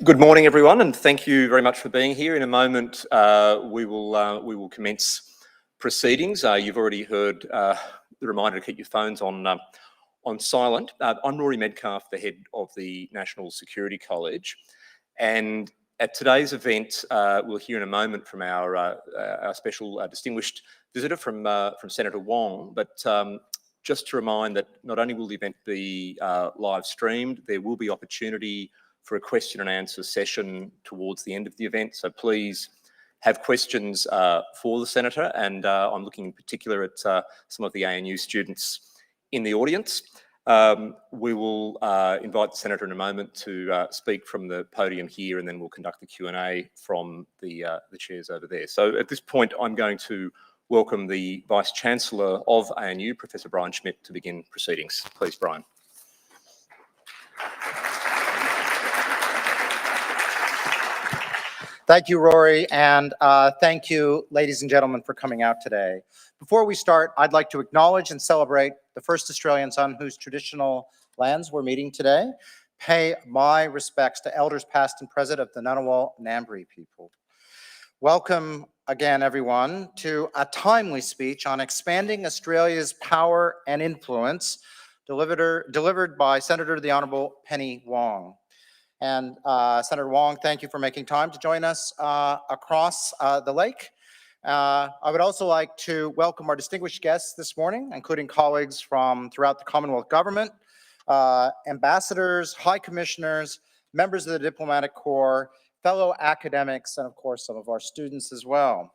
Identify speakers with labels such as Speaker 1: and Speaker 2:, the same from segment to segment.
Speaker 1: Good morning, everyone, and thank you very much for being here. In a moment, we will commence proceedings. You've already heard the reminder to keep your phones on silent. I'm Rory Medcalf, the head of the National Security College, and at today's event, we'll hear in a moment from our special distinguished visitor from Senator Wong. But just to remind that not only will the event be live streamed, there will be opportunity for a question and answer session towards the end of the event. So please have questions for the Senator, and I'm looking in particular at some of the ANU students in the audience. We will invite the Senator in a moment to speak from the podium here, and then we'll conduct the Q&A from the chairs over there. So at this point, I'm going to welcome the Vice-Chancellor of ANU, Professor Brian Schmidt, to begin proceedings. Please, Brian.
Speaker 2: Thank you, Rory, and thank you, ladies and gentlemen, for coming out today. Before we start, I'd like to acknowledge and celebrate the first Australians on whose traditional lands we're meeting today. Pay my respects to elders past and present of the Ngunnawal Ngambri people. Welcome again, everyone, to a timely speech on expanding Australia's power and influence, delivered by Senator the Honourable Penny Wong. And Senator Wong, thank you for making time to join us across the lake. I would also like to welcome our distinguished guests this morning, including colleagues from throughout the Commonwealth Government, ambassadors, high commissioners, members of the diplomatic corps, fellow academics, and of course some of our students as well.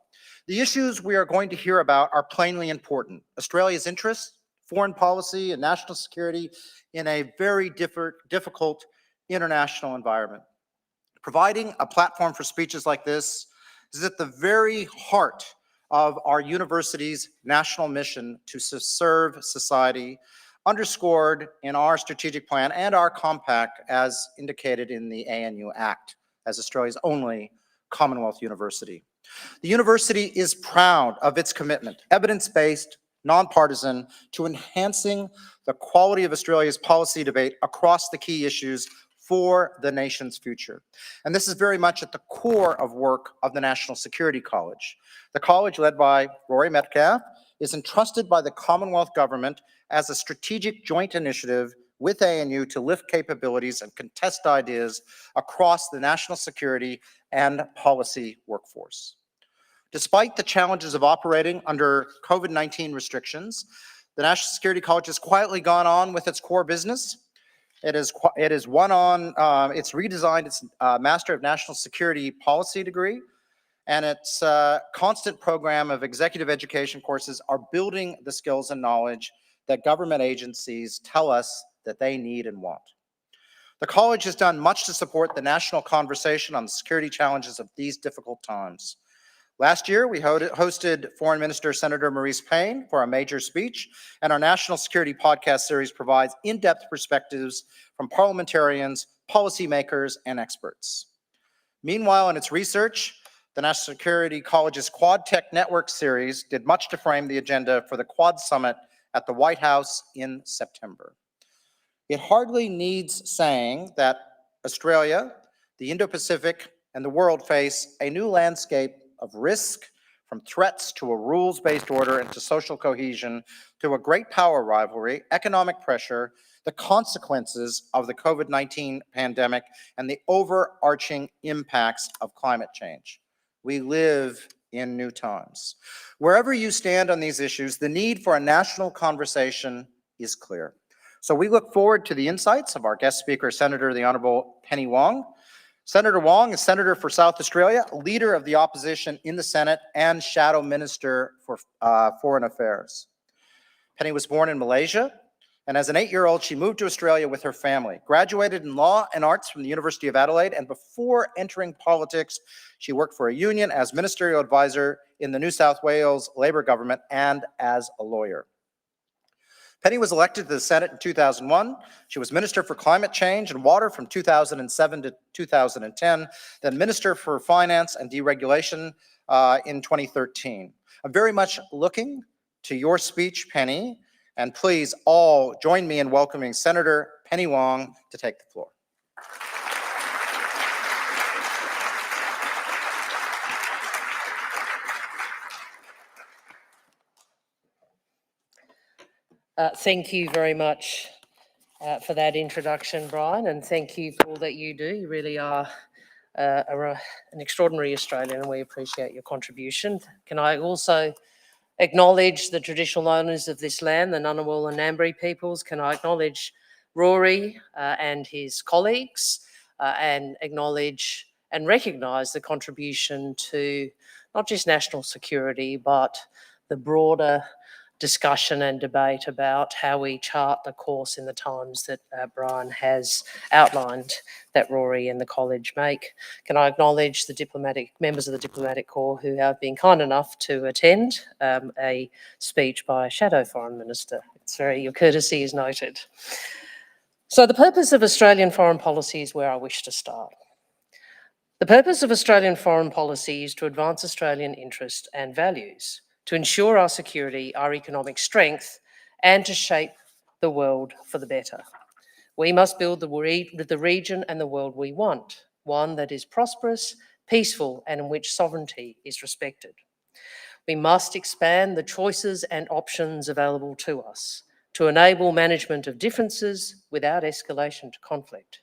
Speaker 2: The issues we are going to hear about are plainly important. Australia's interests, foreign policy, and national security in a very difficult international environment. Providing a platform for speeches like this is at the very heart of our university's national mission to serve society, underscored in our strategic plan and our compact as indicated in the ANU Act, as Australia's only Commonwealth university. The university is proud of its commitment, evidence-based, nonpartisan, to enhancing the quality of Australia's policy debate across the key issues for the nation's future. And this is very much at the core of work of the National Security College. The college, led by Rory Medcalf, is entrusted by the Commonwealth Government as a strategic joint initiative with ANU to lift capabilities and contest ideas across the national security and policy workforce. Despite the challenges of operating under COVID-19 restrictions, the National Security College has quietly gone on with its core business. It's redesigned its Master of National Security Policy degree, and its constant program of executive education courses are building the skills and knowledge that government agencies tell us that they need and want. The college has done much to support the national conversation on the security challenges of these difficult times. Last year, we hosted Foreign Minister Senator Marise Payne for a major speech, and our National Security Podcast series provides in-depth perspectives from parliamentarians, policymakers, and experts. Meanwhile, in its research, the National Security College's Quad Tech Network series did much to frame the agenda for the Quad Summit at the White House in September. It hardly needs saying that Australia, the Indo-Pacific, and the world face a new landscape of risk, from threats to a rules-based order and to social cohesion, to a great power rivalry, economic pressure, the consequences of the COVID-19 pandemic, and the overarching impacts of climate change. We live in new times. Wherever you stand on these issues, the need for a national conversation is clear. So we look forward to the insights of our guest speaker, Senator the Honourable Penny Wong. Senator Wong is Senator for South Australia, Leader of the Opposition in the Senate, and Shadow Minister for Foreign Affairs. Penny was born in Malaysia, and as an 8-year-old, she moved to Australia with her family, graduated in Law and Arts from the University of Adelaide, and before entering politics, she worked for a union as ministerial advisor in the New South Wales Labor government and as a lawyer. Penny was elected to the Senate in 2001. She was Minister for Climate Change and Water from 2007 to 2010, then Minister for Finance and Deregulation in 2013. I'm very much looking to your speech, Penny, and please all join me in welcoming Senator Penny Wong to take the floor.
Speaker 3: Thank you very much for that introduction, Brian, and thank you for all that you do. You really are an extraordinary Australian, and we appreciate your contribution. Can I also acknowledge the traditional owners of this land, the Ngunnawal and Ngambri peoples? Can I acknowledge Rory and his colleagues and acknowledge and recognise the contribution to not just national security, but the broader discussion and debate about how we chart the course in the times that Brian has outlined that Rory and the college make. Can I acknowledge the members of the Diplomatic Corps who have been kind enough to attend a speech by a shadow foreign minister. Your courtesy is noted. So the purpose of Australian foreign policy is where I wish to start. The purpose of Australian foreign policy is to advance Australian interests and values, to ensure our security, our economic strength, and to shape the world for the better. We must build the region and the world we want, one that is prosperous, peaceful, and in which sovereignty is respected. We must expand the choices and options available to us to enable management of differences without escalation to conflict.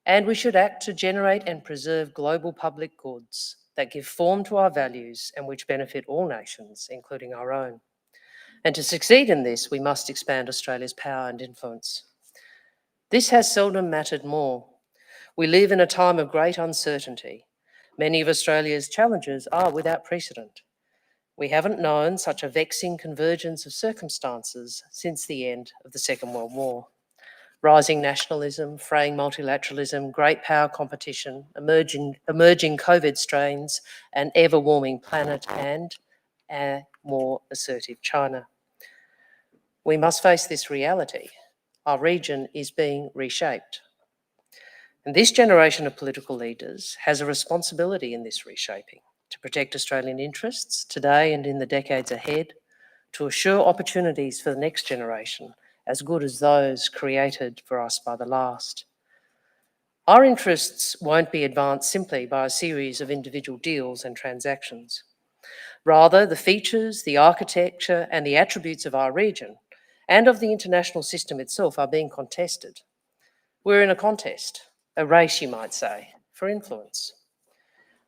Speaker 3: And we should act to generate and preserve global public goods that give form to our values and which benefit all nations, including our own. And to succeed in this, we must expand Australia's power and influence. This has seldom mattered more. We live in a time of great uncertainty. Many of Australia's challenges are without precedent. We haven't known such a vexing convergence of circumstances since the end of the Second World War. Rising nationalism, fraying multilateralism, great power competition, emerging COVID strains, an ever-warming planet, and a more assertive China. We must face this reality. Our region is being reshaped. And this generation of political leaders has a responsibility in this reshaping to protect Australian interests today and in the decades ahead, to assure opportunities for the next generation as good as those created for us by the last. Our interests won't be advanced simply by a series of individual deals and transactions. Rather, the features, the architecture, and the attributes of our region and of the international system itself are being contested. We're in a contest, a race, you might say, for influence.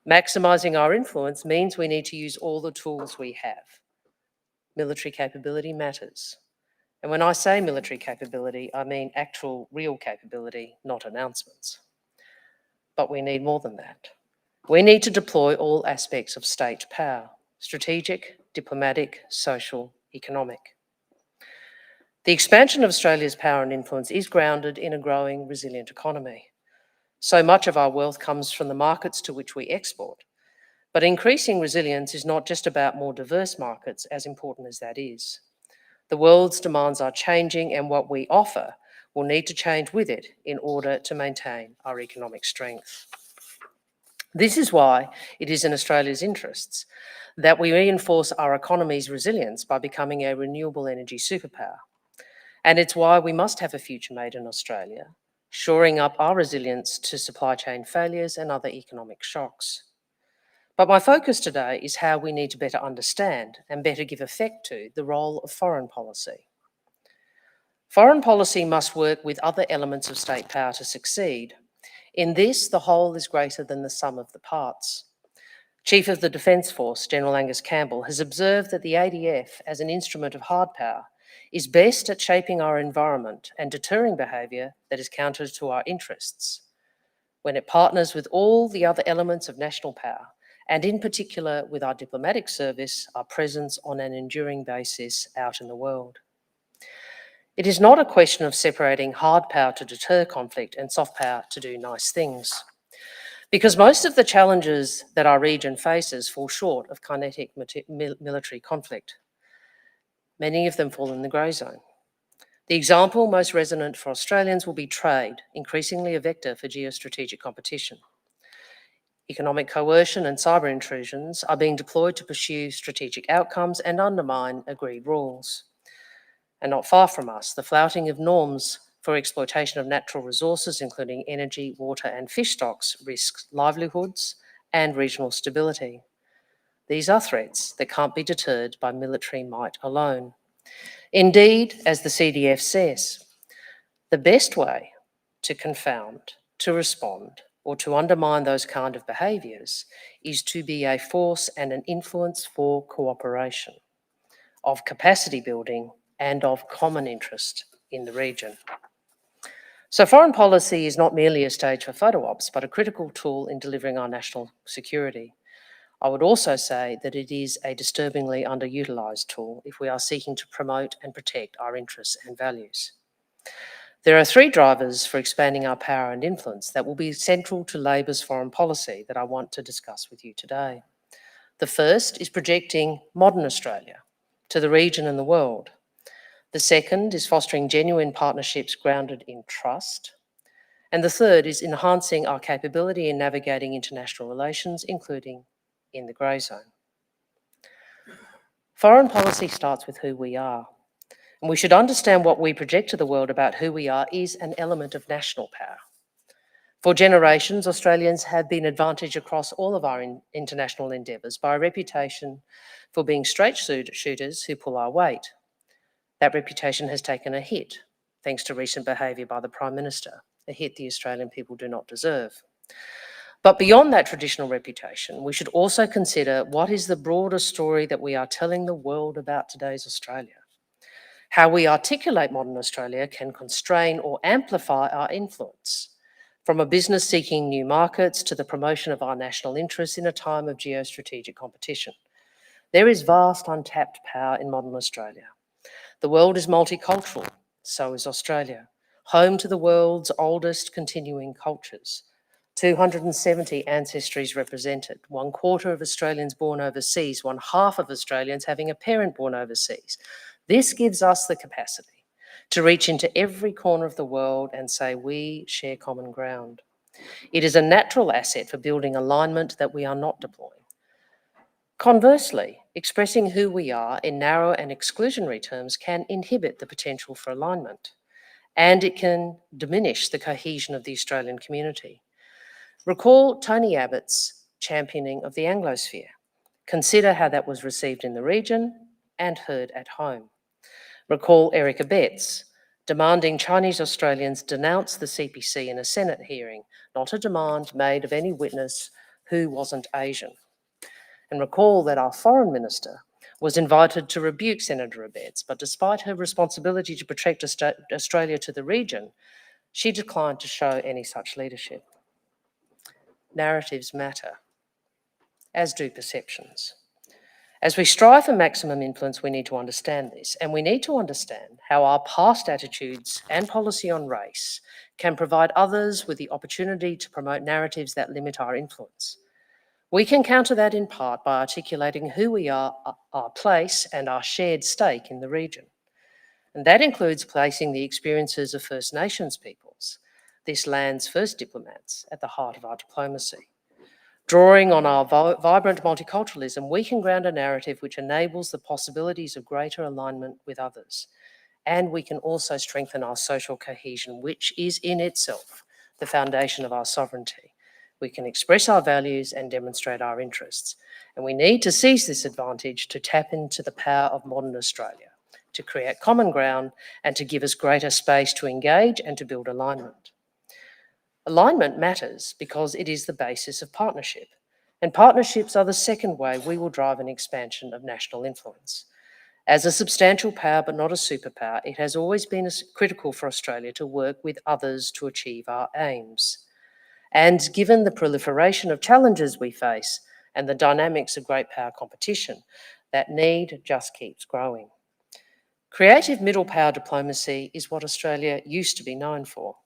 Speaker 3: Maximising our influence means we need to use all the tools we have. Military capability matters. And when I say military capability, I mean actual, real capability, not announcements. But we need more than that. We need to deploy all aspects of state power: strategic, diplomatic, social, economic. The expansion of Australia's power and influence is grounded in a growing, resilient economy. So much of our wealth comes from the markets to which we export. But increasing resilience is not just about more diverse markets, as important as that is. The world's demands are changing, and what we offer will need to change with it in order to maintain our economic strength. This is why it is in Australia's interests that we reinforce our economy's resilience by becoming a renewable energy superpower. And it's why we must have a future made in Australia, shoring up our resilience to supply chain failures and other economic shocks. But my focus today is how we need to better understand and better give effect to the role of foreign policy. Foreign policy must work with other elements of state power to succeed. In this, the whole is greater than the sum of the parts. Chief of the Defence Force, General Angus Campbell, has observed that the ADF, as an instrument of hard power, is best at shaping our environment and deterring behaviour that is counter to our interests, when it partners with all the other elements of national power, and in particular with our diplomatic service, our presence on an enduring basis out in the world. It is not a question of separating hard power to deter conflict and soft power to do nice things, because most of the challenges that our region faces fall short of kinetic military conflict. Many of them fall in the grey zone. The example most resonant for Australians will be trade, increasingly a vector for geostrategic competition. Economic coercion and cyber intrusions are being deployed to pursue strategic outcomes and undermine agreed rules. And not far from us, the flouting of norms for exploitation of natural resources, including energy, water, and fish stocks, risks livelihoods and regional stability. These are threats that can't be deterred by military might alone. Indeed, as the CDF says, the best way to confound, to respond, or to undermine those kind of behaviours is to be a force and an influence for cooperation, of capacity building and of common interest in the region. So foreign policy is not merely a stage for photo ops, but a critical tool in delivering our national security. I would also say that it is a disturbingly underutilised tool if we are seeking to promote and protect our interests and values. There are three drivers for expanding our power and influence that will be central to Labor's foreign policy that I want to discuss with you today. The first is projecting modern Australia to the region and the world. The second is fostering genuine partnerships grounded in trust. And the third is enhancing our capability in navigating international relations, including in the grey zone. Foreign policy starts with who we are. And we should understand what we project to the world about who we are is an element of national power. For generations, Australians have been advantaged across all of our international endeavours by a reputation for being straight shooters who pull our weight. That reputation has taken a hit, thanks to recent behaviour by the Prime Minister, a hit the Australian people do not deserve. But beyond that traditional reputation, we should also consider what is the broader story that we are telling the world about today's Australia. How we articulate modern Australia can constrain or amplify our influence, from a business seeking new markets to the promotion of our national interests in a time of geostrategic competition. There is vast untapped power in modern Australia. The world is multicultural, so is Australia, home to the world's oldest continuing cultures. 270 ancestries represented, 1/4 of Australians born overseas, 1/2 of Australians having a parent born overseas. This gives us the capacity to reach into every corner of the world and say we share common ground. It is a natural asset for building alignment that we are not deploying. Conversely, expressing who we are in narrow and exclusionary terms can inhibit the potential for alignment, and it can diminish the cohesion of the Australian community. Recall Tony Abbott's championing of the Anglosphere. Consider how that was received in the region and heard at home. Recall Eric Abetz demanding Chinese Australians denounce the CPC in a Senate hearing, not a demand made of any witness who wasn't Asian. And recall that our Foreign Minister was invited to rebuke Senator Abetz, but despite her responsibility to protect Australia to the region, she declined to show any such leadership. Narratives matter, as do perceptions. As we strive for maximum influence, we need to understand this, and we need to understand how our past attitudes and policy on race can provide others with the opportunity to promote narratives that limit our influence. We can counter that in part by articulating who we are, our place, and our shared stake in the region. And that includes placing the experiences of First Nations peoples, this land's first diplomats, at the heart of our diplomacy. Drawing on our vibrant multiculturalism, we can ground a narrative which enables the possibilities of greater alignment with others. And we can also strengthen our social cohesion, which is in itself the foundation of our sovereignty. We can express our values and demonstrate our interests. And we need to seize this advantage to tap into the power of modern Australia, to create common ground and to give us greater space to engage and to build alignment. Alignment matters because it is the basis of partnership, and partnerships are the second way we will drive an expansion of national influence. As a substantial power but not a superpower, it has always been critical for Australia to work with others to achieve our aims. And given the proliferation of challenges we face and the dynamics of great power competition, that need just keeps growing. Creative middle power diplomacy is what Australia used to be known for,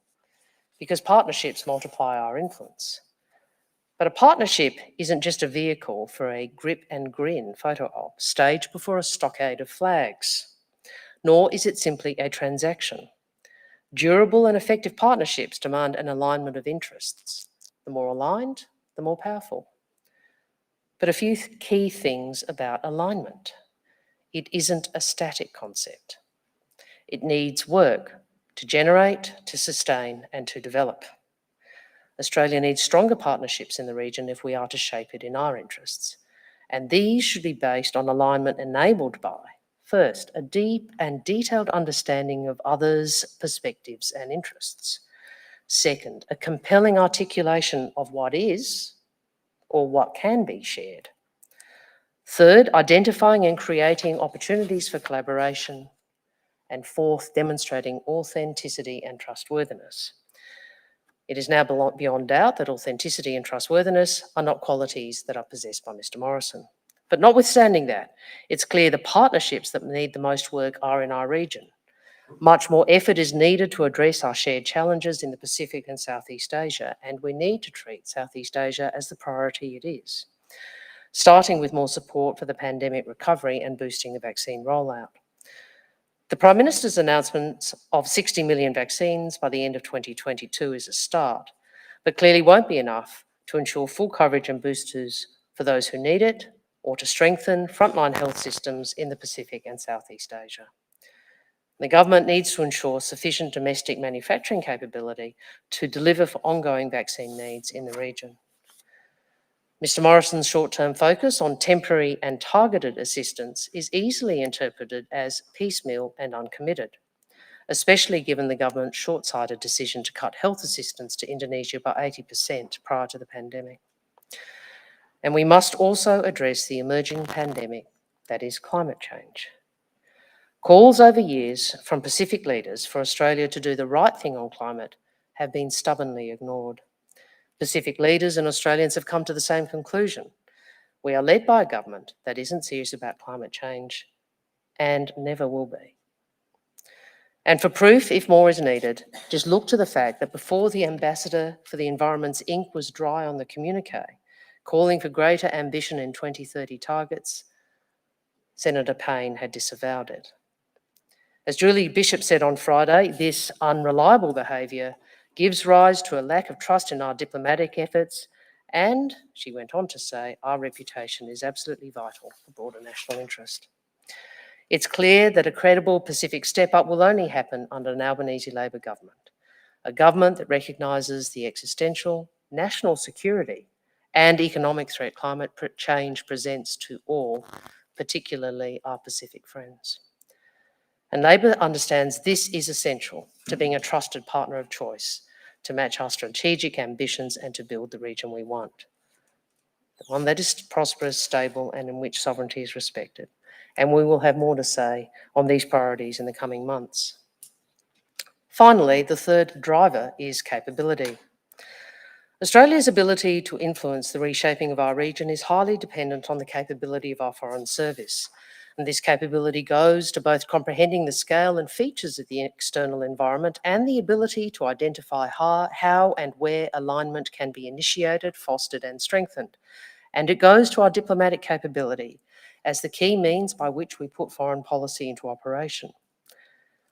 Speaker 3: because partnerships multiply our influence. But a partnership isn't just a vehicle for a grip and grin photo op staged before a stockade of flags, nor is it simply a transaction. Durable and effective partnerships demand an alignment of interests. The more aligned, the more powerful. But a few key things about alignment. It isn't a static concept. It needs work to generate, to sustain, and to develop. Australia needs stronger partnerships in the region if we are to shape it in our interests. And these should be based on alignment enabled by First, a deep and detailed understanding of others' perspectives and interests. Second, a compelling articulation of what is or what can be shared. Third, identifying and creating opportunities for collaboration. And fourth, demonstrating authenticity and trustworthiness. It is now beyond doubt that authenticity and trustworthiness are not qualities that are possessed by Mr. Morrison. But notwithstanding that, it's clear the partnerships that need the most work are in our region. Much more effort is needed to address our shared challenges in the Pacific and Southeast Asia, and we need to treat Southeast Asia as the priority it is, starting with more support for the pandemic recovery and boosting the vaccine rollout. The Prime Minister's announcement of 60 million vaccines by the end of 2022 is a start, but clearly won't be enough to ensure full coverage and boosters for those who need it, or to strengthen frontline health systems in the Pacific and Southeast Asia. The government needs to ensure sufficient domestic manufacturing capability to deliver for ongoing vaccine needs in the region. Mr. Morrison's short-term focus on temporary and targeted assistance is easily interpreted as piecemeal and uncommitted, especially given the government's short-sighted decision to cut health assistance to Indonesia by 80% prior to the pandemic. And we must also address the emerging pandemic, that is climate change. Calls over years from Pacific leaders for Australia to do the right thing on climate have been stubbornly ignored. Pacific leaders and Australians have come to the same conclusion. We are led by a government that isn't serious about climate change and never will be. And for proof, if more is needed, just look to the fact that before the Ambassador for the Environment's ink was dry on the communique, calling for greater ambition in 2030 targets, Senator Payne had disavowed it. As Julie Bishop said on Friday, this unreliable behaviour gives rise to a lack of trust in our diplomatic efforts, and, she went on to say, our reputation is absolutely vital for broader national interest. It's clear that a credible Pacific step-up will only happen under an Albanese Labor government, a government that recognises the existential, national security and economic threat climate change presents to all, particularly our Pacific friends. And Labor understands this is essential to being a trusted partner of choice, to match our strategic ambitions and to build the region we want. One that is prosperous, stable, and in which sovereignty is respected. And we will have more to say on these priorities in the coming months. Finally, the third driver is capability. Australia's ability to influence the reshaping of our region is highly dependent on the capability of our Foreign Service. And this capability goes to both comprehending the scale and features of the external environment and the ability to identify how and where alignment can be initiated, fostered, and strengthened. And it goes to our diplomatic capability as the key means by which we put foreign policy into operation.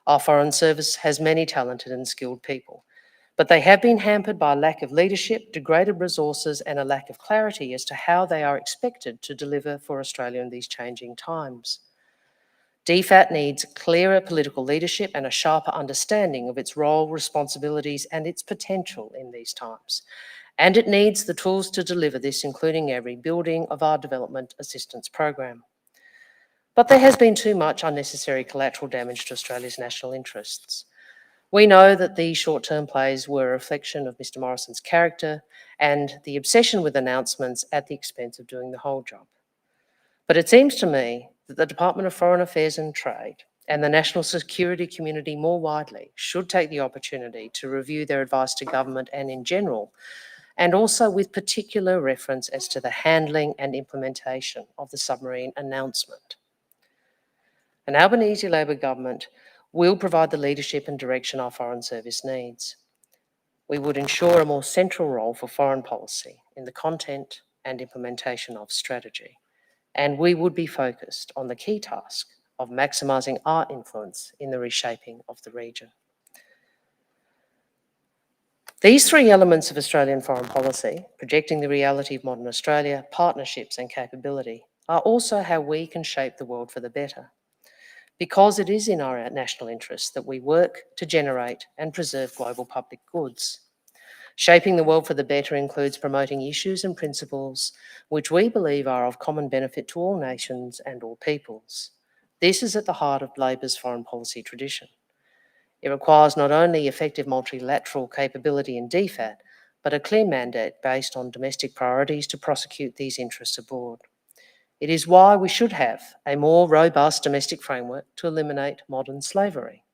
Speaker 3: Our Foreign Service has many talented and skilled people, but they have been hampered by a lack of leadership, degraded resources, and a lack of clarity as to how they are expected to deliver for Australia in these changing times. DFAT needs clearer political leadership and a sharper understanding of its role, responsibilities, and its potential in these times. And it needs the tools to deliver this, including a rebuilding of our development assistance program. But there has been too much unnecessary collateral damage to Australia's national interests. We know that these short-term plays were a reflection of Mr. Morrison's character and the obsession with announcements at the expense of doing the whole job. But it seems to me that the Department of Foreign Affairs and Trade and the national security community more widely should take the opportunity to review their advice to government and in general, and also with particular reference as to the handling and implementation of the submarine announcement. An Albanese Labor government will provide the leadership and direction our Foreign Service needs. We would ensure a more central role for foreign policy in the content and implementation of strategy. And we would be focused on the key task of maximising our influence in the reshaping of the region. These three elements of Australian foreign policy, projecting the reality of modern Australia, partnerships and capability, are also how we can shape the world for the better. Because it is in our national interest that we work to generate and preserve global public goods. Shaping the world for the better includes promoting issues and principles which we believe are of common benefit to all nations and all peoples. This is at the heart of Labor's foreign policy tradition. It requires not only effective multilateral capability in DFAT, but a clear mandate based on domestic priorities to prosecute these interests abroad. It is why we should have a more robust domestic framework to eliminate modern slavery.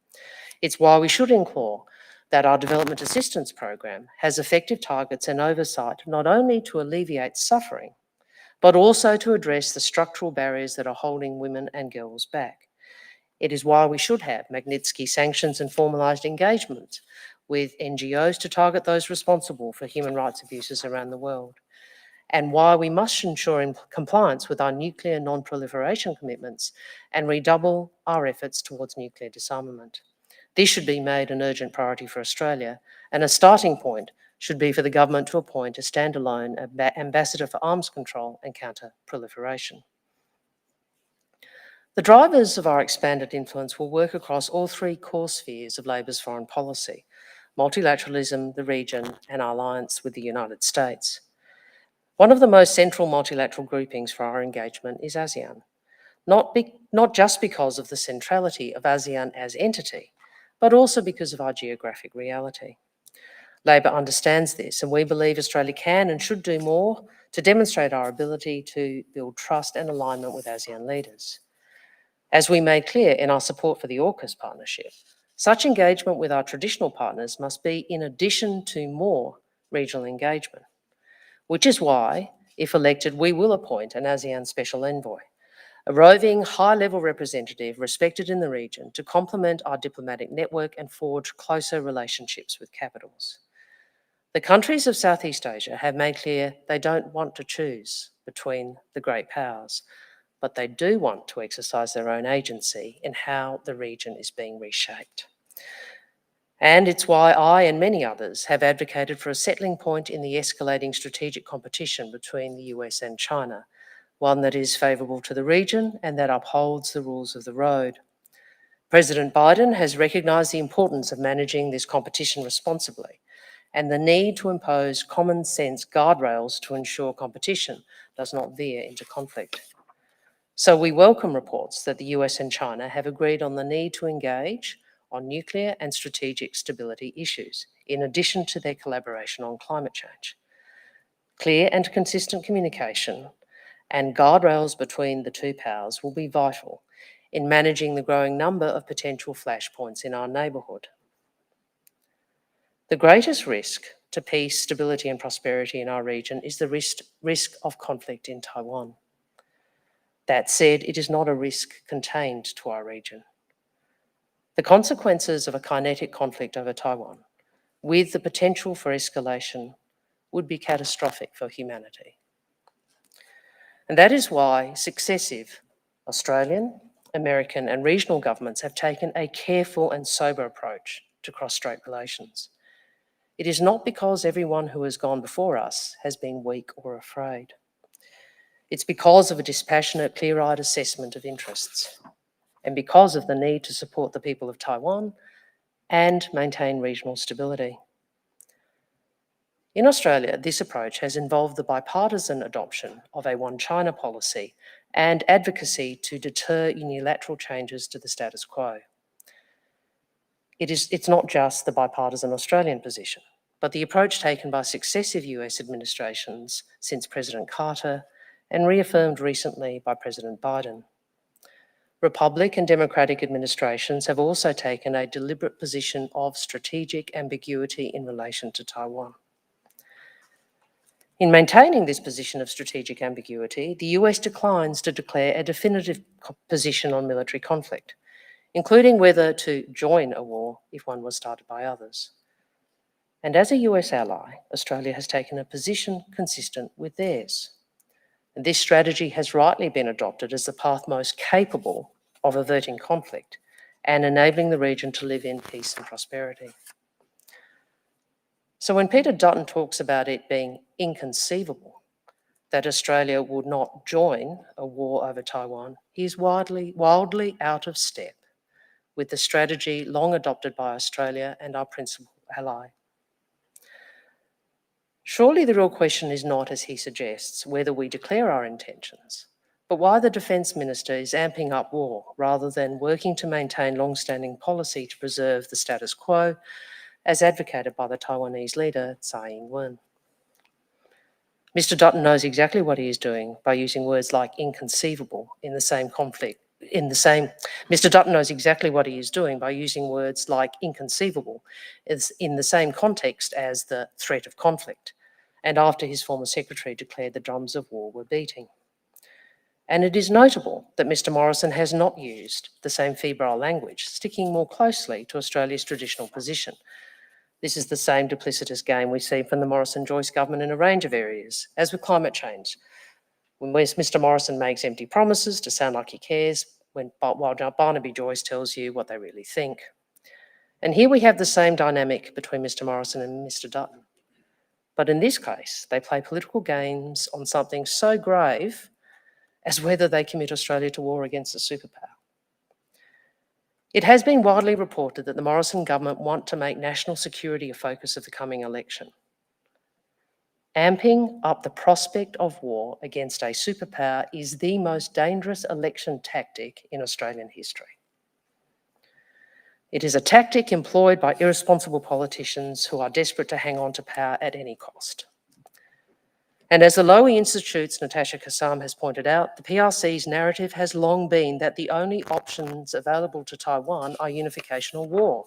Speaker 3: It's why we should ensure that our development assistance program has effective targets and oversight not only to alleviate suffering, but also to address the structural barriers that are holding women and girls back. It is why we should have Magnitsky sanctions and formalised engagement with NGOs to target those responsible for human rights abuses around the world, and why we must ensure compliance with our nuclear non-proliferation commitments and redouble our efforts towards nuclear disarmament. This should be made an urgent priority for Australia, and a starting point should be for the government to appoint a standalone ambassador for arms control and counter-proliferation. The drivers of our expanded influence will work across all three core spheres of Labor's foreign policy: multilateralism, the region, and our alliance with the United States. One of the most central multilateral groupings for our engagement is ASEAN, not just because of the centrality of ASEAN as entity, but also because of our geographic reality. Labor understands this, and we believe Australia can and should do more to demonstrate our ability to build trust and alignment with ASEAN leaders. As we made clear in our support for the AUKUS partnership, such engagement with our traditional partners must be in addition to more regional engagement, which is why, if elected, we will appoint an ASEAN Special Envoy, a roving high-level representative respected in the region to complement our diplomatic network and forge closer relationships with capitals. The countries of Southeast Asia have made clear they don't want to choose between the great powers, but they do want to exercise their own agency in how the region is being reshaped. And it's why I and many others have advocated for a settling point in the escalating strategic competition between the US and China, one that is favourable to the region and that upholds the rules of the road. President Biden has recognised the importance of managing this competition responsibly and the need to impose common sense guardrails to ensure competition does not veer into conflict. So we welcome reports that the US and China have agreed on the need to engage on nuclear and strategic stability issues, in addition to their collaboration on climate change. Clear and consistent communication and guardrails between the two powers will be vital in managing the growing number of potential flashpoints in our neighbourhood. The greatest risk to peace, stability and prosperity in our region is the risk of conflict in Taiwan. That said, it is not a risk contained to our region. The consequences of a kinetic conflict over Taiwan, with the potential for escalation, would be catastrophic for humanity. And that is why successive Australian, American and regional governments have taken a careful and sober approach to cross-strait relations. It is not because everyone who has gone before us has been weak or afraid. It's because of a dispassionate, clear-eyed assessment of interests, and because of the need to support the people of Taiwan and maintain regional stability. In Australia, this approach has involved the bipartisan adoption of a One China policy and advocacy to deter unilateral changes to the status quo. It's not just the bipartisan Australian position, but the approach taken by successive US administrations since President Carter and reaffirmed recently by President Biden. Republic and Democratic administrations have also taken a deliberate position of strategic ambiguity in relation to Taiwan. In maintaining this position of strategic ambiguity, the US declines to declare a definitive position on military conflict, including whether to join a war if one was started by others. And as a US ally, Australia has taken a position consistent with theirs. And this strategy has rightly been adopted as the path most capable of averting conflict and enabling the region to live in peace and prosperity. So when Peter Dutton talks about it being inconceivable that Australia would not join a war over Taiwan, he is wildly out of step with the strategy long adopted by Australia and our principal ally. Surely the real question is not, as he suggests, whether we declare our intentions, but why the Defence Minister is amping up war rather than working to maintain long-standing policy to preserve the status quo, as advocated by the Taiwanese leader, Tsai Ing-wen. Mr. Dutton knows exactly what he is doing by using words like inconceivable in the same conflict. Mr. Dutton knows exactly what he is doing by using words like inconceivable in the same context as the threat of conflict, and after his former secretary declared the drums of war were beating. And it is notable that Mr. Morrison has not used the same febrile language, sticking more closely to Australia's traditional position. This is the same duplicitous game we see from the Morrison-Joyce government in a range of areas, as with climate change. When Mr. Morrison makes empty promises to sound like he cares, while Barnaby Joyce tells you what they really think. And here we have the same dynamic between Mr. Morrison and Mr. Dutton. But in this case, they play political games on something so grave as whether they commit Australia to war against a superpower. It has been widely reported that the Morrison government want to make national security a focus of the coming election. Amping up the prospect of war against a superpower is the most dangerous election tactic in Australian history. It is a tactic employed by irresponsible politicians who are desperate to hang on to power at any cost. And as the Lowy Institute's Natasha Kassam has pointed out, the PRC's narrative has long been that the only options available to Taiwan are unification or war.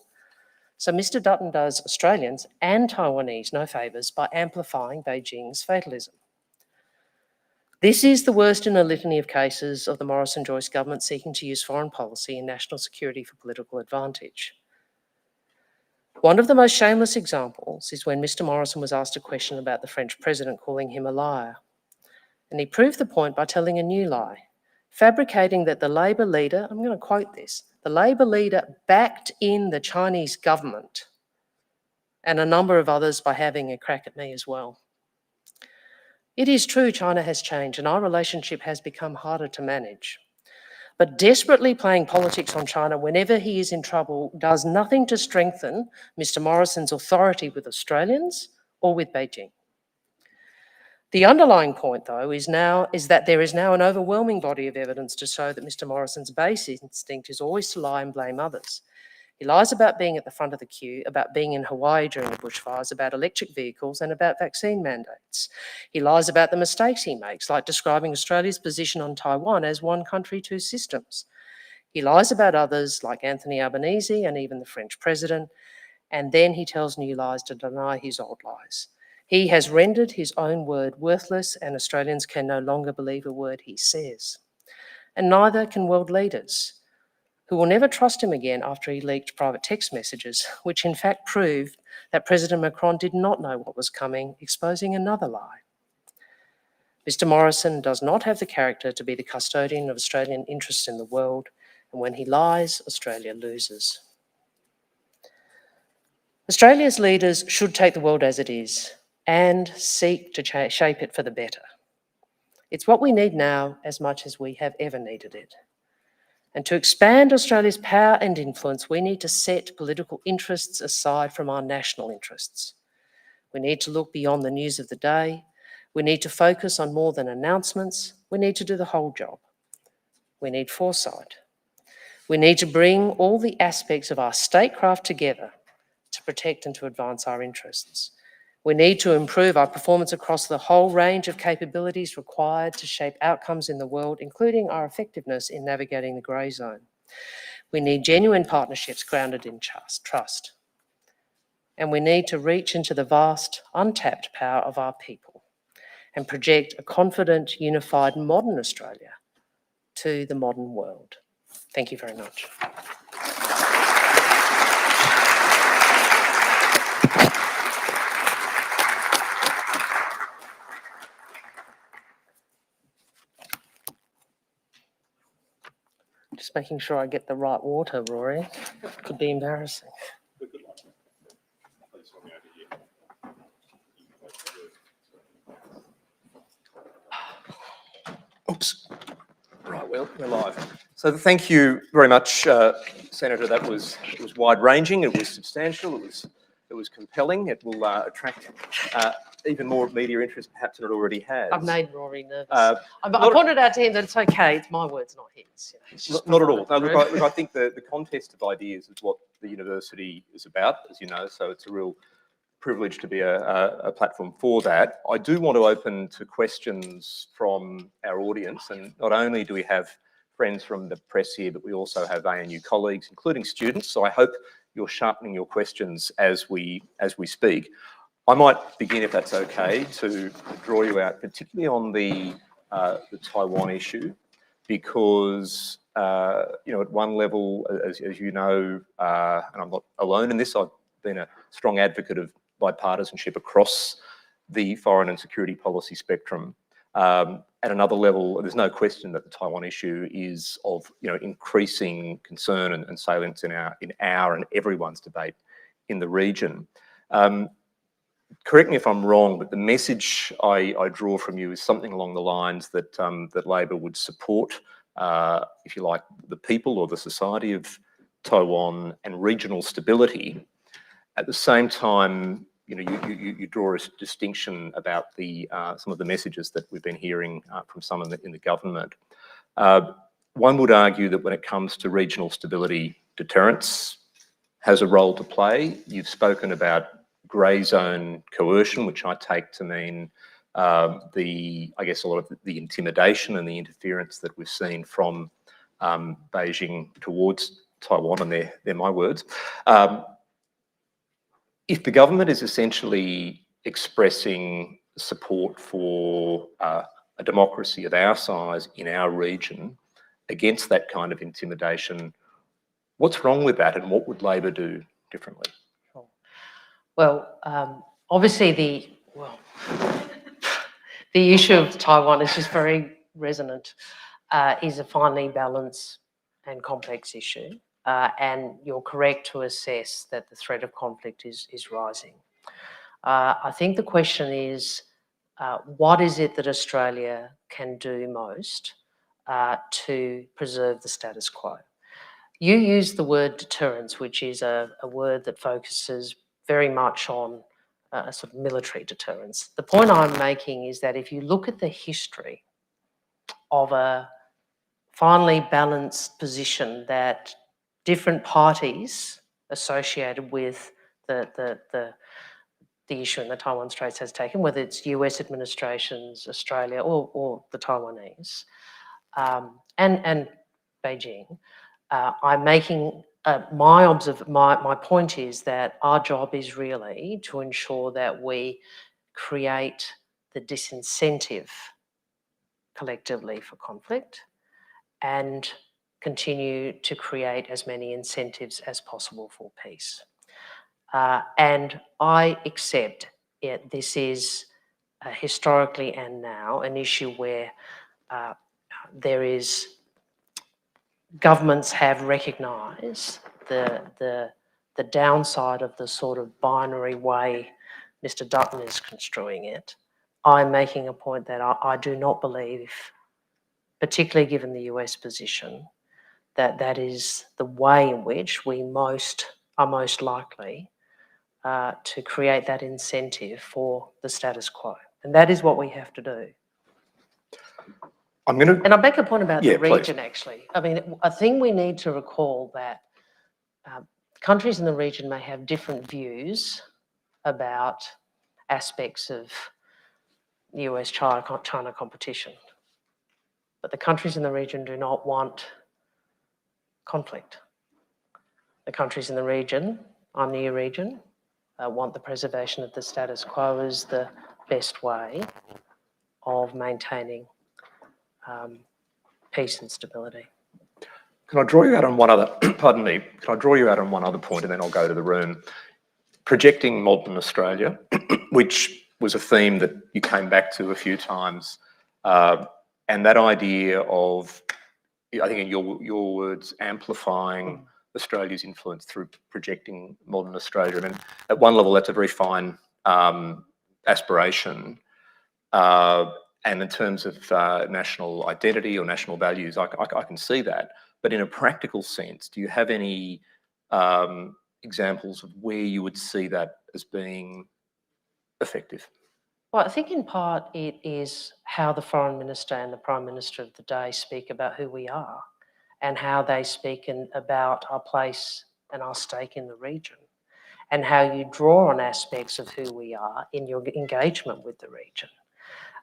Speaker 3: So Mr. Dutton does Australians and Taiwanese no favours by amplifying Beijing's fatalism. This is the worst in a litany of cases of the Morrison-Joyce government seeking to use foreign policy and national security for political advantage. One of the most shameless examples is when Mr. Morrison was asked a question about the French president calling him a liar. And he proved the point by telling a new lie, fabricating that the Labor leader, I'm going to quote this, the Labor leader backed in the Chinese government and a number of others by having a crack at me as well. It is true China has changed and our relationship has become harder to manage. But desperately playing politics on China whenever he is in trouble does nothing to strengthen Mr. Morrison's authority with Australians or with Beijing. The underlying point, though, is that there is now an overwhelming body of evidence to show that Mr. Morrison's base instinct is always to lie and blame others. He lies about being at the front of the queue, about being in Hawaii during the bushfires, about electric vehicles and about vaccine mandates. He lies about the mistakes he makes, like describing Australia's position on Taiwan as one country, two systems. He lies about others, like Anthony Albanese and even the French president, and then he tells new lies to deny his old lies. He has rendered his own word worthless, and Australians can no longer believe a word he says. And neither can world leaders, who will never trust him again after he leaked private text messages, which in fact proved that President Macron did not know what was coming, exposing another lie. Mr. Morrison does not have the character to be the custodian of Australian interests in the world, and when he lies, Australia loses. Australia's leaders should take the world as it is and seek to shape it for the better. It's what we need now as much as we have ever needed it. And to expand Australia's power and influence, we need to set political interests aside from our national interests. We need to look beyond the news of the day. We need to focus on more than announcements. We need to do the whole job. We need foresight. We need to bring all the aspects of our statecraft together to protect and to advance our interests. We need to improve our performance across the whole range of capabilities required to shape outcomes in the world, including our effectiveness in navigating the grey zone. We need genuine partnerships grounded in trust. And we need to reach into the vast, untapped power of our people and project a confident, unified, modern Australia to the modern world. Thank you very much. Just making sure I get the right water, Rory. Could be embarrassing.
Speaker 1: Oops. Right, well, we're live. So thank you very much, Senator. That was wide-ranging. It was substantial. It was compelling. It will attract even more media interest perhaps than it already has.
Speaker 3: I've made Rory nervous.
Speaker 1: Uh,
Speaker 3: I pointed out to him that it's okay. It's my words, not his. You know, it's just
Speaker 1: Not at all. No,
Speaker 3: provided
Speaker 1: look, I think the contest of ideas is what the university is about, as you know, so it's a real privilege to be a platform for that. I do want to open to questions from our audience, and not only do we have friends from the press here, but we also have ANU colleagues, including students, so I hope you're sharpening your questions as we speak. I might begin, if that's okay, to draw you out, particularly on the Taiwan issue, because you know, at one level, as you know, and I'm not alone in this, I've been a strong advocate of bipartisanship across the foreign and security policy spectrum. At another level, there's no question that the Taiwan issue is of, you know, increasing concern and salience in our and everyone's debate in the region. Correct me if I'm wrong, but the message I draw from you is something along the lines that that Labor would support, if you like, the people or the society of Taiwan and regional stability. At the same time, you know, you draw a distinction about the some of the messages that we've been hearing from some in the government. One would argue that when it comes to regional stability, deterrence has a role to play. You've spoken about grey zone coercion, which I take to mean I guess a lot of the intimidation and the interference that we've seen from Beijing towards Taiwan, and they're my words. If the government is essentially expressing support for a democracy of our size in our region against that kind of intimidation, what's wrong with that, and what would Labor do differently?
Speaker 3: Well, obviously the issue of Taiwan is just very resonant, is a finely balanced and complex issue. And you're correct to assess that the threat of conflict is rising. I think the question is, what is it that Australia can do most to preserve the status quo? You use the word deterrence, which is a word that focuses very much on a sort of military deterrence. The point I'm making is that if you look at the history of a finely balanced position that different parties associated with the issue in the Taiwan Straits has taken, whether it's US administrations, Australia, or the Taiwanese, and Beijing, I'm making my point is that our job is really to ensure that we create the disincentive collectively for conflict and continue to create as many incentives as possible for peace. And I accept this is historically and now an issue where governments have recognised the downside of the sort of binary way Mr. Dutton is construing it. I'm making a point that I do not believe, particularly given the US position, that is the way in which we are most likely to create that incentive for the status quo. And that is what we have to do. And I make a point about the region, actually. I mean, a thing we need to recall that countries in the region may have different views about aspects of US-China competition. But the countries in the region do not want conflict. The countries in the region, I'm the region, want the preservation of the status quo as the best way of maintaining peace and stability.
Speaker 1: Can I draw you out on one other, pardon me, can I draw you out on one other point, and then I'll go to the room? Projecting modern Australia, which was a theme that you came back to a few times, and that idea of, I think in your words, amplifying Australia's influence through projecting modern Australia. I mean, at one level, that's a very fine aspiration. And in terms of national identity or national values, I can see that. But in a practical sense, do you have any examples of where you would see that as being effective?
Speaker 3: Well, I think in part it is how the Foreign Minister and the Prime Minister of the day speak about who we are and how they speak about our place and our stake in the region, and how you draw on aspects of who we are in your engagement with the region.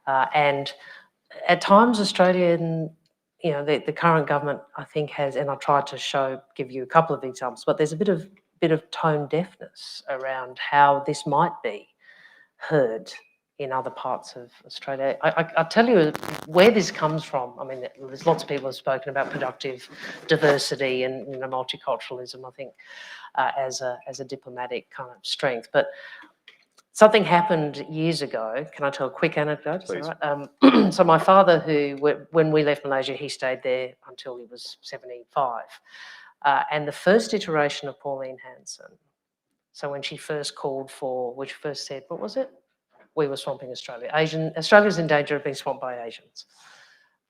Speaker 3: And at times, Australian, the current government, I think, has, and I tried to give you a couple of examples, but there's a bit of tone deafness around how this might be heard in other parts of Australia. I'll tell you where this comes from. I mean, there's lots of people who have spoken about productive diversity and multiculturalism, I think, as a diplomatic kind of strength. But something happened years ago. Can I tell a quick anecdote? Is that right? So my father, when we left Malaysia, he stayed there until he was 75. And the first iteration of Pauline Hanson, so when she first said, what was it? We were swamping Australia. Australia's in danger of being swamped by Asians.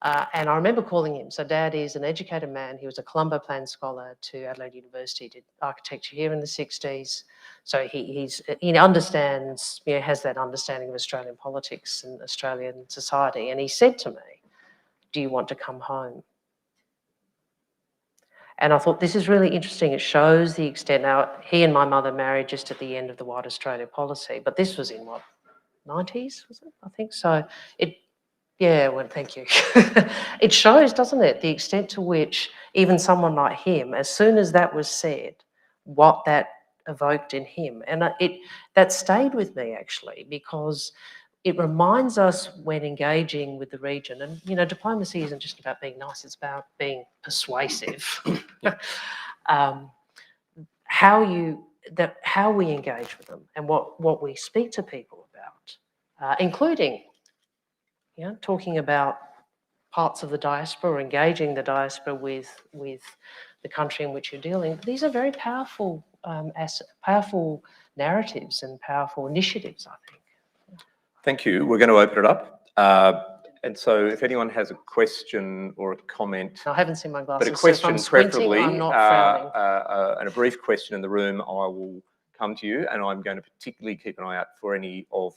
Speaker 3: And I remember calling him. So Dad is an educated man. He was a Colombo Plan scholar to Adelaide University, did architecture here in the 60s. So he understands, has that understanding of Australian politics and Australian society. And he said to me, do you want to come home? And I thought, this is really interesting. It shows the extent. Now, he and my mother married just at the end of the White Australia policy, but this was in what, 90s, was it? I think so. Thank you. It shows, doesn't it, the extent to which even someone like him, as soon as that was said, what that evoked in him. And that stayed with me, actually, because it reminds us when engaging with the region, and, diplomacy isn't just about being nice, it's about being persuasive. How we engage with them and what we speak to people about, including talking about parts of the diaspora, or engaging the diaspora with the country in which you're dealing. These are very powerful, powerful narratives and powerful initiatives, I think.
Speaker 1: Thank you. We're going to open it up. And so if anyone has a question or a comment...
Speaker 3: I haven't seen my glasses,
Speaker 1: but a question,
Speaker 3: so if I'm squinting,
Speaker 1: preferably,
Speaker 3: I'm not frowning.
Speaker 1: and a brief question in the room, I will come to you, and I'm going to particularly keep an eye out for any of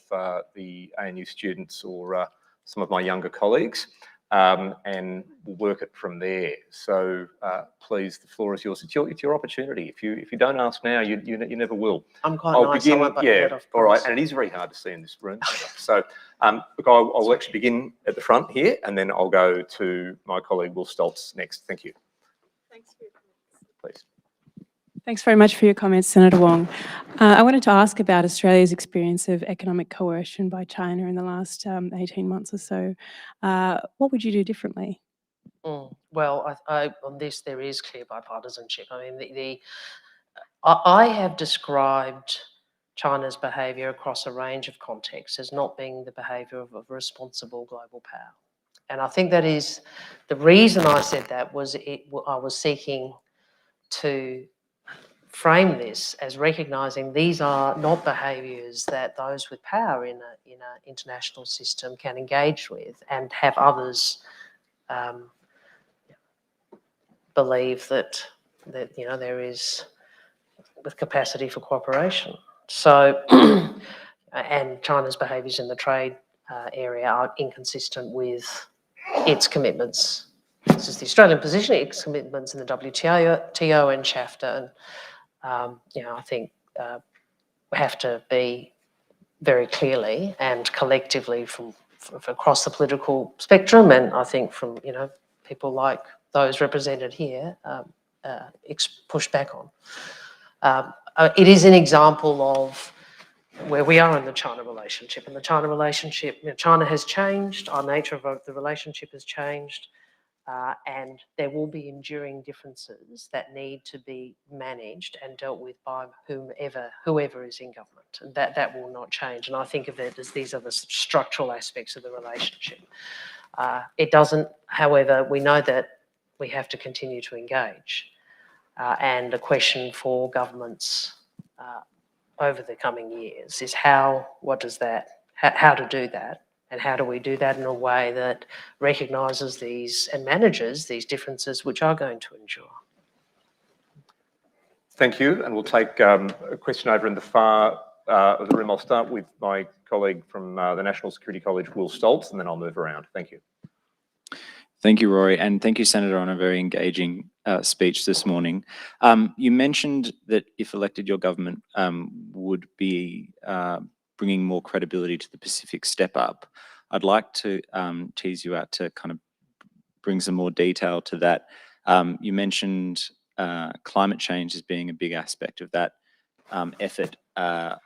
Speaker 1: the ANU students or some of my younger colleagues, and we'll work it from there. So please, the floor is yours. It's your opportunity. If you don't ask now, you never will.
Speaker 3: I'm quite nice. I won't butt your head off,
Speaker 1: all right. And it is very hard to see in this room. So look, I'll actually begin at the front here, and then I'll go to my colleague Will Stoltz next. Thank you.
Speaker 4: Thanks for your comments.
Speaker 1: Please.
Speaker 4: Thanks very much for your comments, Senator Wong. I wanted to ask about Australia's experience of economic coercion by China in the last 18 months or so. What would you do differently?
Speaker 3: Well, on this, there is clear bipartisanship. I mean, I have described China's behaviour across a range of contexts as not being the behaviour of a responsible global power. And I think that is the reason I said that was I was seeking to frame this as recognising these are not behaviours that those with power in an international system can engage with and have others believe that there is with capacity for cooperation. So, and China's behaviours in the trade area are inconsistent with its commitments. This is the Australian position, its commitments in the WTO and SHAFTA. And I think we have to be very clearly and collectively from across the political spectrum, and I think from people like those represented here, push back on. It is an example of where we are in the China relationship. And the China relationship, China has changed, our nature of the relationship has changed, and there will be enduring differences that need to be managed and dealt with by whoever is in government. And that will not change. And I think of it as these are the structural aspects of the relationship. It doesn't, however, we know that we have to continue to engage. And a question for governments over the coming years is how to do that, and how do we do that in a way that recognises these and manages these differences which are going to endure.
Speaker 1: Thank you, and we'll take a question over in the far of the room. I'll start with my colleague from the National Security College, Will Stoltz, and then I'll move around. Thank you.
Speaker 5: Thank you, Rory, and thank you, Senator, on a very engaging speech this morning. You mentioned that if elected, your government would be bringing more credibility to the Pacific Step Up. I'd like to tease you out to kind of bring some more detail to that. You mentioned climate change as being a big aspect of that effort. I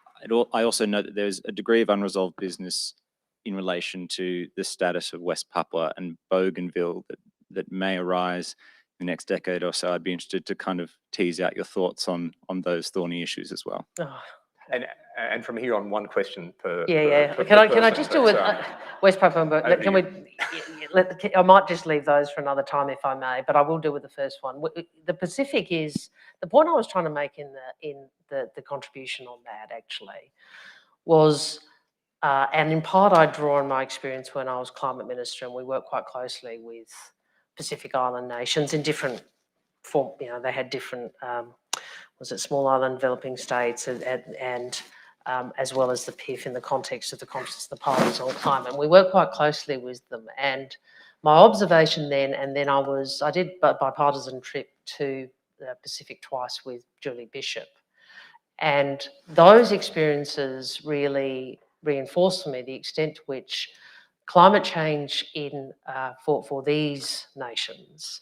Speaker 5: also know that there's a degree of unresolved business in relation to the status of West Papua and Bougainville that may arise in the next decade or so. I'd be interested to kind of tease out your thoughts on those thorny issues as well.
Speaker 3: Oh,
Speaker 1: And from here on, one question per.
Speaker 3: yeah.
Speaker 1: per
Speaker 3: Can I
Speaker 1: person,
Speaker 3: just do with West Papua?
Speaker 1: over
Speaker 3: Can
Speaker 1: to
Speaker 3: we? I might just leave those for another time if I may, but I will deal with the first one. The Pacific is the point I was trying to make in the contribution on that actually was. And in part, I draw on my experience when I was climate minister, and we worked quite closely with Pacific Island nations in different form. You know, they had different, was it small island developing states, and as well as the PIF in the context of the Conference of the Parties on Climate. And we worked quite closely with them. And my observation then, and then I did a bipartisan trip to the Pacific twice with Julie Bishop, and those experiences really reinforced for me the extent to which climate change for these nations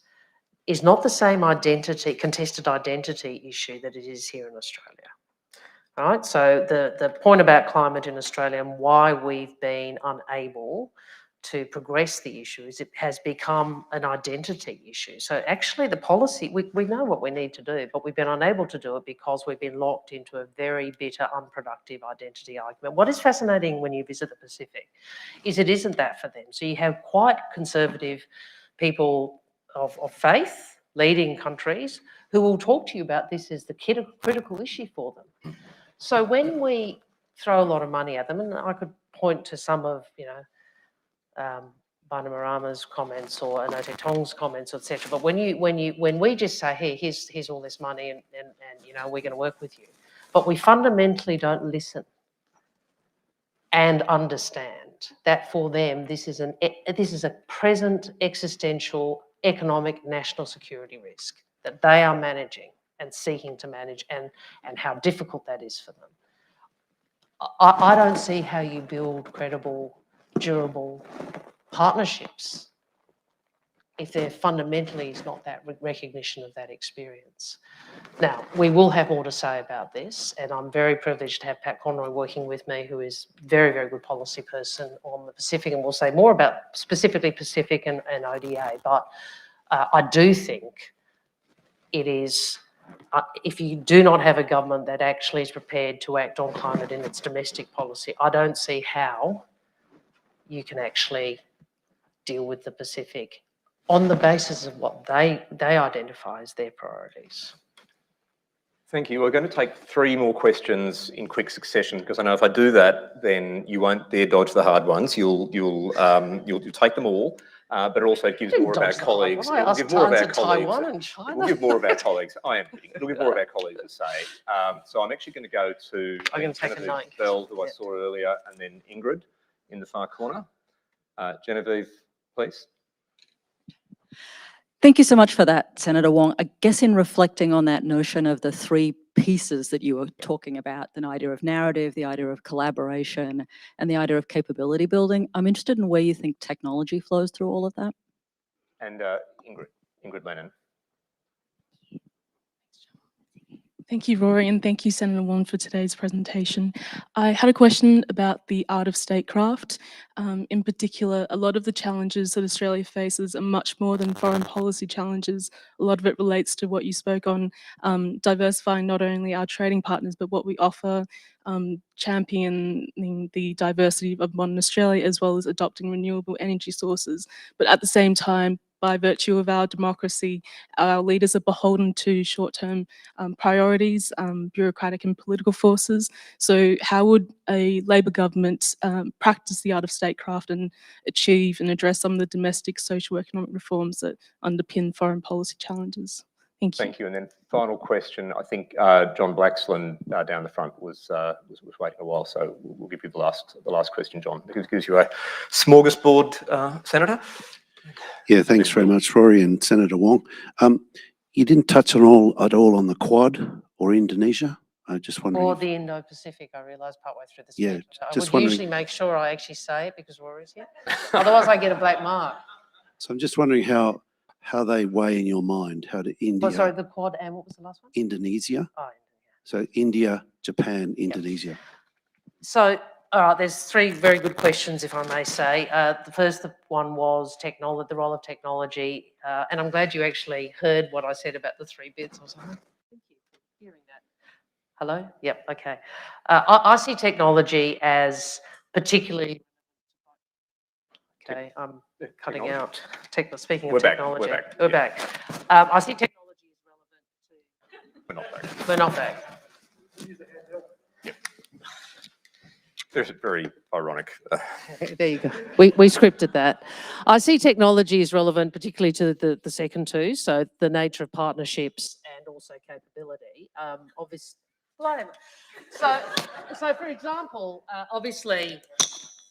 Speaker 3: is not the same contested identity issue that it is here in Australia. Right? So the point about climate in Australia and why we've been unable to progress the issue is it has become an identity issue. So actually the policy, we know what we need to do, but we've been unable to do it because we've been locked into a very bitter, unproductive identity argument. What is fascinating when you visit the Pacific is it isn't that for them. So you have quite conservative people of faith leading countries who will talk to you about this as the critical issue for them. So when we throw a lot of money at them, and I could point to some of, Bainimarama's comments or Anote Tong's comments, etc. But when we just say, hey, here's all this money and we're going to work with you, but we fundamentally don't listen and understand that for them this is a present existential economic national security risk that they are managing and seeking to manage, and how difficult that is for them. I don't see how you build credible, durable partnerships if there fundamentally is not that recognition of that experience. Now, we will have more to say about this, and I'm very privileged to have Pat Conroy working with me, who is a very, very good policy person on the Pacific, and we'll say more about specifically Pacific and ODA. But I do think it is, if you do not have a government that actually is prepared to act on climate in its domestic policy, I don't see how you can actually deal with the Pacific on the basis of what they identify as their priorities.
Speaker 1: Thank you. We're going to take 3 more questions in quick succession, because I know if I do that, then you won't dare dodge the hard ones. You'll take them all, but it also gives more of our colleagues. It'll give more of our colleagues.
Speaker 3: Taiwan and China.
Speaker 1: We'll give more of our colleagues. I am kidding. It'll give more of our colleagues to say. So I'm actually going to go to Genevieve Bell, who I saw earlier, and then Ingrid in the far corner. Genevieve, please.
Speaker 6: Thank you so much for that, Senator Wong. I guess in reflecting on that notion of the 3 pieces that you were talking about, the idea of narrative, the idea of collaboration, and the idea of capability building, I'm interested in where you think technology flows through all of that.
Speaker 1: And Ingrid Lennon.
Speaker 7: Thank you, Rory, and thank you, Senator Wong, for today's presentation. I had a question about the art of statecraft. In particular, a lot of the challenges that Australia faces are much more than foreign policy challenges. A lot of it relates to what you spoke on, diversifying not only our trading partners, but what we offer, championing the diversity of modern Australia, as well as adopting renewable energy sources. But at the same time, by virtue of our democracy, our leaders are beholden to short-term priorities, bureaucratic and political forces. So how would a Labor government practice the art of statecraft and achieve and address some of the domestic socio-economic reforms that underpin foreign policy challenges? Thank you.
Speaker 1: Thank you. And then final question, I think John Blaxland down the front was waiting a while, so we'll give you the last question, John, because it gives you a smorgasbord, Senator.
Speaker 8: Yeah, thanks very much, Rory and Senator Wong. You didn't touch on at all on the Quad or Indonesia. I just wondering.
Speaker 3: Or the Indo-Pacific, I realised partway through the speech.
Speaker 8: Yeah,
Speaker 3: I
Speaker 8: just
Speaker 3: would
Speaker 8: wondering.
Speaker 3: usually make sure I actually say it because Rory's here. Otherwise I get a black mark.
Speaker 8: So I'm just wondering how they weigh in your mind. How do India,
Speaker 3: Oh, sorry, the Quad and what was the last one?
Speaker 8: Indonesia?
Speaker 3: Oh,
Speaker 8: So India, Japan, Indonesia.
Speaker 3: So, all right, there's three very good questions, if I may say. The first one was technology, the role of technology, and I'm glad you actually heard what I said about the three bits. I was like, oh, thank you for hearing that. Hello? Yep, okay. I see technology as particularly, okay, I'm cutting out, speaking of technology. We're back. I see technology as relevant to... We're not back.
Speaker 1: There's a very ironic.
Speaker 3: There you go. We scripted that. I see technology as relevant, particularly to the second two, so the nature of partnerships and also capability. Obviously, so for example, obviously,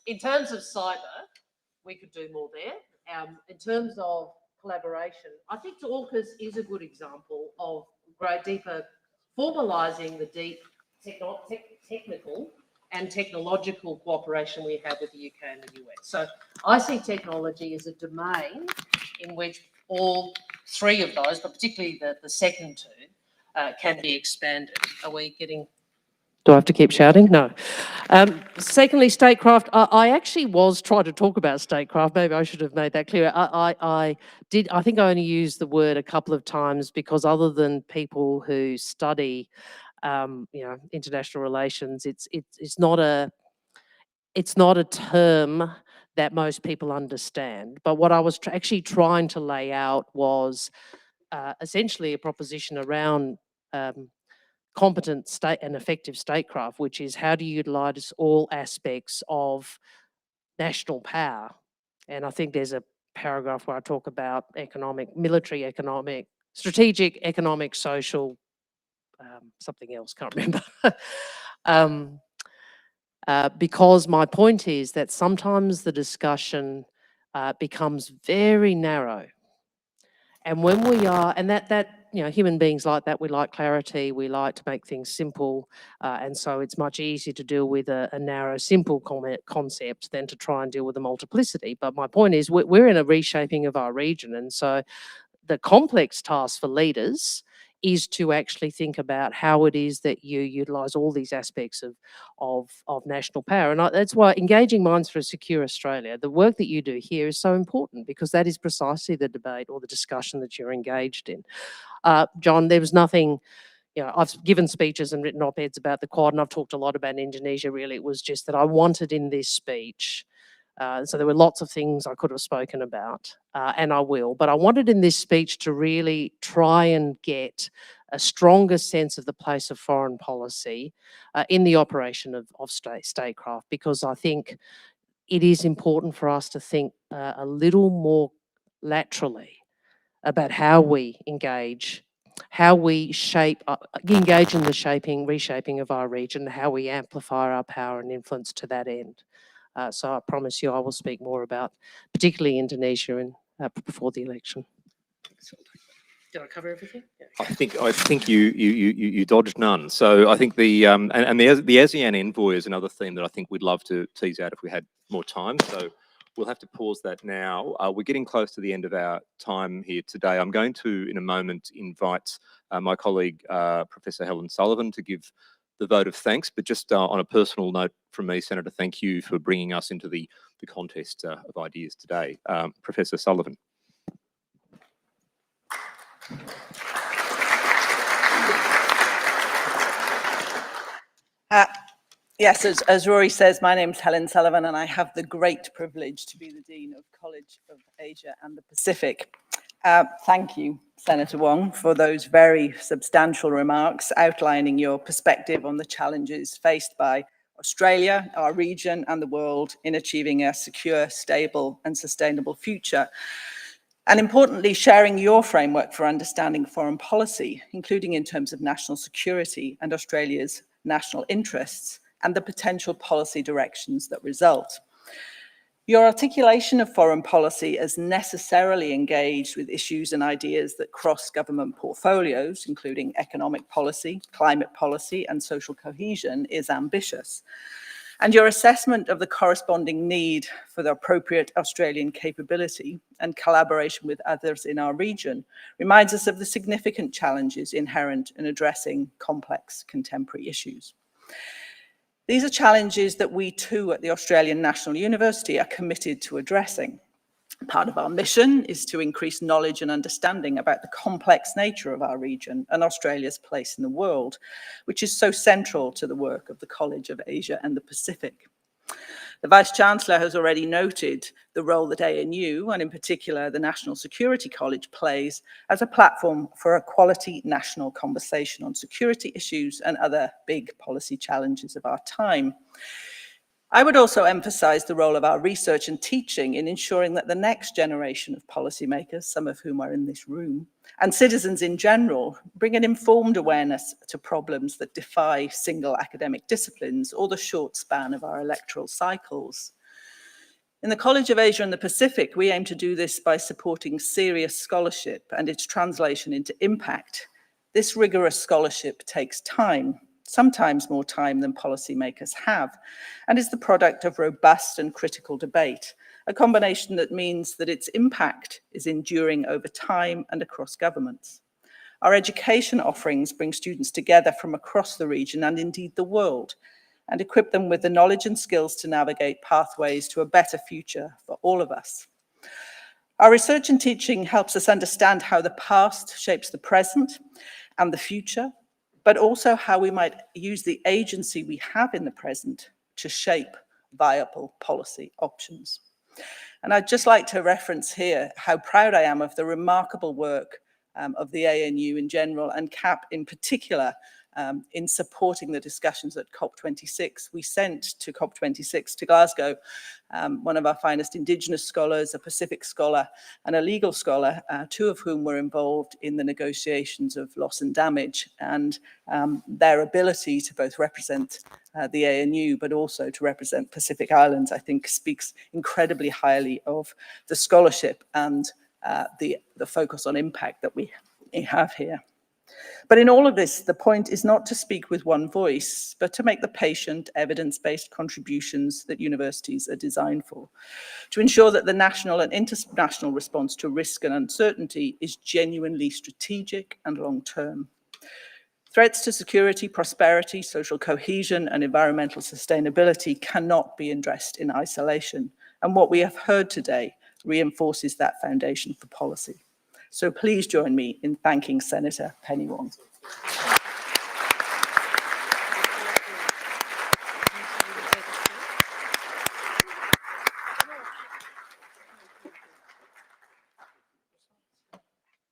Speaker 3: in terms of cyber, we could do more there. In terms of collaboration, I think AUKUS is a good example of deeper formalising the deep technical and technological cooperation we have with the UK and the US. So I see technology as a domain in which all three of those, but particularly the second two, can be expanded. Are we getting... Do I have to keep shouting? No. Secondly, statecraft. I actually was trying to talk about statecraft. Maybe I should have made that clear. I think I only used the word a couple of times because other than people who study international relations, it's not a term that most people understand. But what I was actually trying to lay out was essentially a proposition around competent state and effective statecraft, which is how do you utilise all aspects of national power. And I think there's a paragraph where I talk about military economic, strategic, economic, social, something else, can't remember. Because my point is that sometimes the discussion becomes very narrow. And when we are, and that human beings like that, we like clarity, we like to make things simple, and so it's much easier to deal with a narrow, simple concept than to try and deal with a multiplicity. But my point is we're in a reshaping of our region, and so the complex task for leaders is to actually think about how it is that you utilise all these aspects of national power. And that's why Engaging Minds for a Secure Australia, the work that you do here is so important, because that is precisely the debate or the discussion that you're engaged in. John, there was nothing, I've given speeches and written op-eds about the Quad, and I've talked a lot about Indonesia. Really, it was just that I wanted in this speech, so there were lots of things I could have spoken about, and I will, but I wanted in this speech to really try and get a stronger sense of the place of foreign policy in the operation of statecraft, because I think it is important for us to think a little more laterally about how we engage, how we engage in the reshaping of our region, how we amplify our power and influence to that end. So I promise you I will speak more about particularly Indonesia before the election. Did I cover everything? Yeah.
Speaker 1: I think you dodged none. So I think the ASEAN envoy is another theme that I think we'd love to tease out if we had more time. So we'll have to pause that now. We're getting close to the end of our time here today. I'm going to, in a moment, invite my colleague, Professor Helen Sullivan, to give the vote of thanks. But just on a personal note from me, Senator, thank you for bringing us into the contest of ideas today. Professor Sullivan.
Speaker 9: Yes, as Rory says, my name's Helen Sullivan, and I have the great privilege to be the Dean of College of Asia and the Pacific. Thank you, Senator Wong, for those very substantial remarks outlining your perspective on the challenges faced by Australia, our region, and the world in achieving a secure, stable, and sustainable future. And importantly, sharing your framework for understanding foreign policy, including in terms of national security and Australia's national interests and the potential policy directions that result. Your articulation of foreign policy as necessarily engaged with issues and ideas that cross government portfolios, including economic policy, climate policy, and social cohesion, is ambitious. And your assessment of the corresponding need for the appropriate Australian capability and collaboration with others in our region reminds us of the significant challenges inherent in addressing complex contemporary issues. These are challenges that we too at the Australian National University are committed to addressing. Part of our mission is to increase knowledge and understanding about the complex nature of our region and Australia's place in the world, which is so central to the work of the College of Asia and the Pacific. The Vice-Chancellor has already noted the role that ANU, and in particular the National Security College, plays as a platform for a quality national conversation on security issues and other big policy challenges of our time. I would also emphasize the role of our research and teaching in ensuring that the next generation of policymakers, some of whom are in this room, and citizens in general, bring an informed awareness to problems that defy single academic disciplines or the short span of our electoral cycles. In the College of Asia and the Pacific, we aim to do this by supporting serious scholarship and its translation into impact. This rigorous scholarship takes time, sometimes more time than policymakers have, and is the product of robust and critical debate, a combination that means that its impact is enduring over time and across governments. Our education offerings bring students together from across the region and indeed the world, and equip them with the knowledge and skills to navigate pathways to a better future for all of us. Our research and teaching helps us understand how the past shapes the present and the future, but also how we might use the agency we have in the present to shape viable policy options. And I'd just like to reference here how proud I am of the remarkable work of the ANU in general and CAP in particular in supporting the discussions at COP26. We sent to COP26 to Glasgow one of our finest Indigenous scholars, a Pacific scholar and a legal scholar, two of whom were involved in the negotiations of loss and damage, and their ability to both represent the ANU but also to represent Pacific Islands, I think speaks incredibly highly of the scholarship and the focus on impact that we have here. But in all of this, the point is not to speak with one voice, but to make the patient, evidence-based contributions that universities are designed for, to ensure that the national and international response to risk and uncertainty is genuinely strategic and long-term. Threats to security, prosperity, social cohesion, and environmental sustainability cannot be addressed in isolation, and what we have heard today reinforces that foundation for policy. So please join me in thanking Senator Penny Wong.